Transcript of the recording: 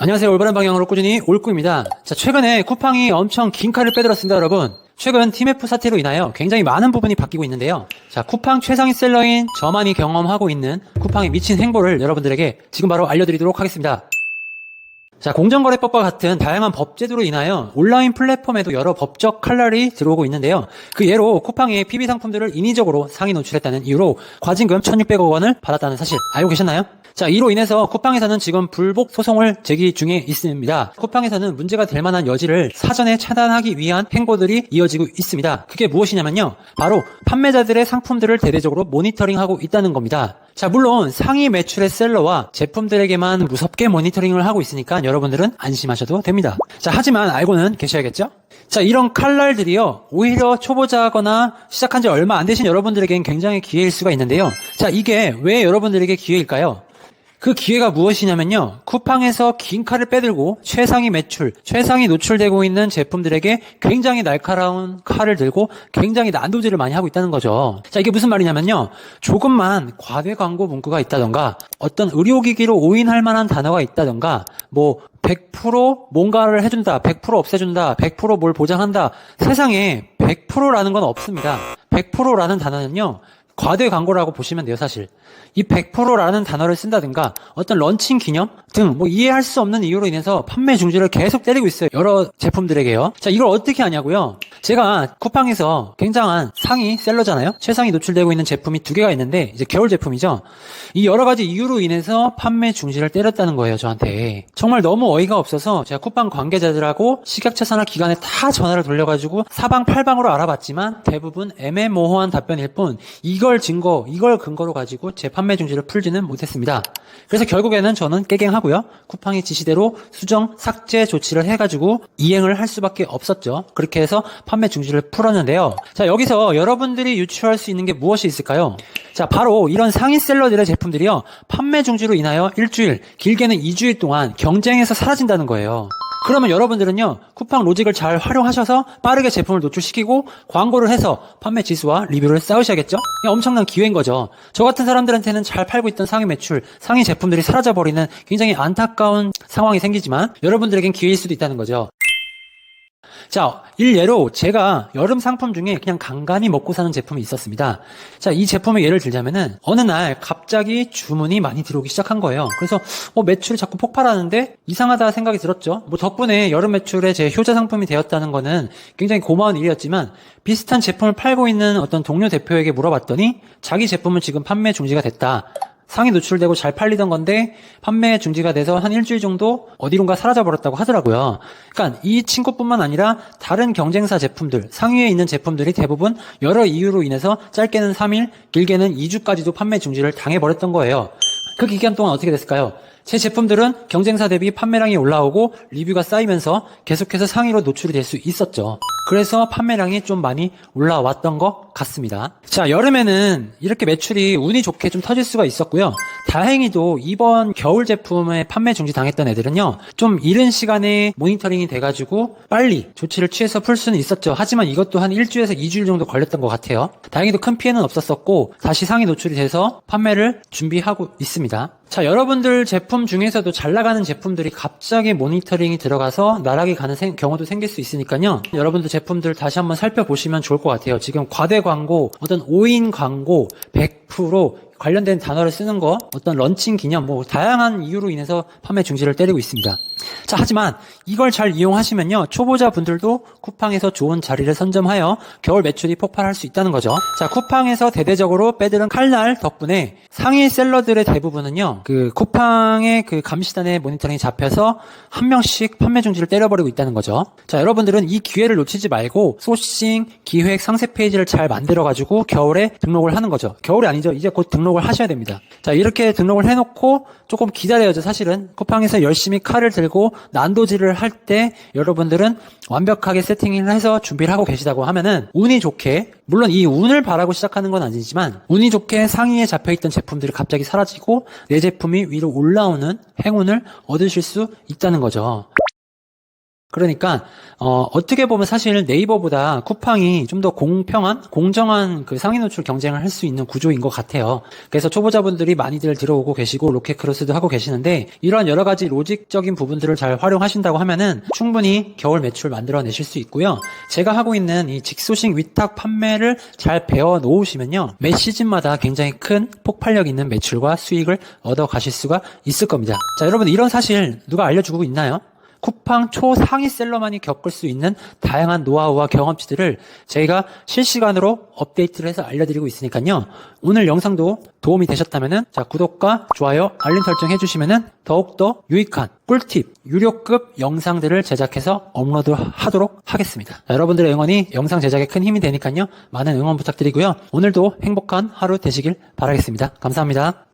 안녕하세요. 올바른 방향으로 꾸준히 올꾸입니다. 자, 최근에 쿠팡이 엄청 긴 칼을 빼들었습니다, 여러분. 최근 TMF 사태로 인하여 굉장히 많은 부분이 바뀌고 있는데요. 자, 쿠팡 최상위 셀러인 저만이 경험하고 있는 쿠팡의 미친 행보를 여러분들에게 지금 바로 알려드리도록 하겠습니다. 자, 공정거래법과 같은 다양한 법제도로 인하여 온라인 플랫폼에도 여러 법적 칼날이 들어오고 있는데요. 그 예로 쿠팡의 PB 상품들을 인위적으로 상위 노출했다는 이유로 과징금 1,600억 원을 받았다는 사실 알고 계셨나요? 자, 이로 인해서 쿠팡에서는 지금 불복 소송을 제기 중에 있습니다. 쿠팡에서는 문제가 될 만한 여지를 사전에 차단하기 위한 행보들이 이어지고 있습니다. 그게 무엇이냐면요. 바로 판매자들의 상품들을 대대적으로 모니터링하고 있다는 겁니다. 자, 물론 상위 매출의 셀러와 제품들에게만 무섭게 모니터링을 하고 있으니까 여러분들은 안심하셔도 됩니다. 자, 하지만 알고는 계셔야겠죠? 자, 이런 칼날들이요, 오히려 초보자거나 시작한 지 얼마 안 되신 여러분들에겐 굉장히 기회일 수가 있는데요. 자, 이게 왜 여러분들에게 기회일까요? 그 기회가 무엇이냐면요. 쿠팡에서 긴 칼을 빼들고 최상위 매출, 최상위 노출되고 있는 제품들에게 굉장히 날카로운 칼을 들고 굉장히 난도질을 많이 하고 있다는 거죠. 자, 이게 무슨 말이냐면요. 조금만 과대 광고 문구가 있다던가 어떤 의료기기로 오인할 만한 단어가 있다던가 100% 뭔가를 해준다, 100% 없애준다, 100% 뭘 보장한다. 세상에 100%라는 건 없습니다. 100%라는 단어는요. 과대 광고라고 보시면 돼요, 사실. 이 100%라는 단어를 쓴다든가 어떤 런칭 기념 등 이해할 수 없는 이유로 인해서 판매 중지를 계속 때리고 있어요. 여러 제품들에게요. 자, 이걸 어떻게 하냐고요? 제가 쿠팡에서 굉장한 상위 셀러잖아요. 최상위 노출되고 있는 제품이 2개가 있는데 이제 겨울 제품이죠. 이 여러 가지 이유로 인해서 판매 중지를 때렸다는 거예요, 저한테. 정말 너무 어이가 없어서 제가 쿠팡 관계자들하고 식약처 산하 기관에 다 전화를 돌려가지고 사방팔방으로 알아봤지만 대부분 애매모호한 답변일 뿐 이걸 근거로 가지고 제 판매 중지를 풀지는 못했습니다. 그래서 결국에는 저는 깨갱하고요. 쿠팡의 지시대로 수정, 삭제 조치를 해가지고 이행을 할 수밖에 없었죠. 그렇게 해서 판매 중지를 풀었는데요. 자, 여기서 여러분들이 유추할 수 있는 게 무엇이 있을까요? 자, 바로 이런 상위 셀러들의 제품들이요. 판매 중지로 인하여 일주일, 길게는 2주일 동안 경쟁에서 사라진다는 거예요. 그러면 여러분들은요, 쿠팡 로직을 잘 활용하셔서 빠르게 제품을 노출시키고 광고를 해서 판매 지수와 리뷰를 쌓으셔야겠죠? 엄청난 기회인 거죠. 저 같은 사람들한테는 잘 팔고 있던 상위 매출, 상위 제품들이 사라져버리는 굉장히 안타까운 상황이 생기지만 여러분들에겐 기회일 수도 있다는 거죠. 자, 일례로 제가 여름 상품 중에 그냥 간간히 먹고 사는 제품이 있었습니다. 자, 이 제품의 예를 들자면은 어느 날 갑자기 주문이 많이 들어오기 시작한 거예요. 그래서 매출이 자꾸 폭발하는데 이상하다 생각이 들었죠. 덕분에 여름 매출에 제 효자 상품이 되었다는 거는 굉장히 고마운 일이었지만 비슷한 제품을 팔고 있는 어떤 동료 대표에게 물어봤더니 자기 제품은 지금 판매 중지가 됐다. 상위 노출되고 잘 팔리던 건데 판매 중지가 돼서 한 일주일 정도 어디론가 사라져버렸다고 하더라고요. 그러니까 이 친구뿐만 아니라 다른 경쟁사 제품들, 상위에 있는 제품들이 대부분 여러 이유로 인해서 짧게는 3일, 길게는 2주까지도 판매 중지를 당해버렸던 거예요. 그 기간 동안 어떻게 됐을까요? 제 제품들은 경쟁사 대비 판매량이 올라오고 리뷰가 쌓이면서 계속해서 상위로 노출이 될 수 있었죠. 그래서 판매량이 좀 많이 올라왔던 것 같습니다. 자, 여름에는 이렇게 매출이 운이 좋게 좀 터질 수가 있었고요. 다행히도 이번 겨울 제품에 판매 중지 당했던 애들은요, 좀 이른 시간에 모니터링이 돼가지고 빨리 조치를 취해서 풀 수는 있었죠. 하지만 이것도 한 일주일에서 2주일 정도 걸렸던 것 같아요. 다행히도 큰 피해는 없었었고 다시 상위 노출이 돼서 판매를 준비하고 있습니다. 자, 여러분들 제품 중에서도 잘 나가는 제품들이 갑자기 모니터링이 들어가서 나락이 가는 경우도 생길 수 있으니까요. 여러분들 제품들 다시 한번 살펴보시면 좋을 것 같아요. 지금 과대 광고, 어떤 오인 광고, 100% 관련된 단어를 쓰는 거, 어떤 런칭 기념, 다양한 이유로 인해서 판매 중지를 때리고 있습니다. 자, 하지만 이걸 잘 이용하시면요, 초보자분들도 쿠팡에서 좋은 자리를 선점하여 겨울 매출이 폭발할 수 있다는 거죠. 자, 쿠팡에서 대대적으로 빼들은 칼날 덕분에 상위 셀러들의 대부분은요, 쿠팡의 감시단의 모니터링이 잡혀서 한 명씩 판매 중지를 때려버리고 있다는 거죠. 자, 여러분들은 이 기회를 놓치지 말고 소싱, 기획, 상세 페이지를 잘 만들어가지고 겨울에 등록을 하는 거죠. 겨울이 아니죠. 이제 곧 등록을 하셔야 됩니다. 자, 이렇게 등록을 해놓고 조금 기다려야죠. 사실은 쿠팡에서 열심히 칼을 들고 난도질을 할 때 여러분들은 완벽하게 세팅을 해서 준비를 하고 계시다고 하면은 운이 좋게, 물론 이 운을 바라고 시작하는 건 아니지만 운이 좋게 상위에 잡혀있던 제품들이 갑자기 사라지고 내 제품이 위로 올라오는 행운을 얻으실 수 있다는 거죠. 그러니까 어떻게 보면 사실 네이버보다 쿠팡이 좀 더 공평한, 공정한 그 상위 노출 경쟁을 할 수 있는 구조인 것 같아요. 그래서 초보자분들이 많이들 들어오고 계시고 로켓크로스도 하고 계시는데 이런 여러 가지 로직적인 부분들을 잘 활용하신다고 하면은 충분히 겨울 매출 만들어내실 수 있고요. 제가 하고 있는 이 직소식 위탁 판매를 잘 배워 놓으시면요, 매 시즌마다 굉장히 큰 폭발력 있는 매출과 수익을 얻어 가실 수가 있을 겁니다. 자, 여러분, 이런 사실 누가 알려주고 있나요? 쿠팡 초상위 셀러만이 겪을 수 있는 다양한 노하우와 경험치들을 저희가 실시간으로 업데이트를 해서 알려드리고 있으니까요. 오늘 영상도 도움이 되셨다면은, 자, 구독과 좋아요, 알림 설정 해주시면은 더욱더 유익한 꿀팁, 유료급 영상들을 제작해서 업로드 하도록 하겠습니다. 자, 여러분들의 응원이 영상 제작에 큰 힘이 되니까요. 많은 응원 부탁드리고요. 오늘도 행복한 하루 되시길 바라겠습니다. 감사합니다.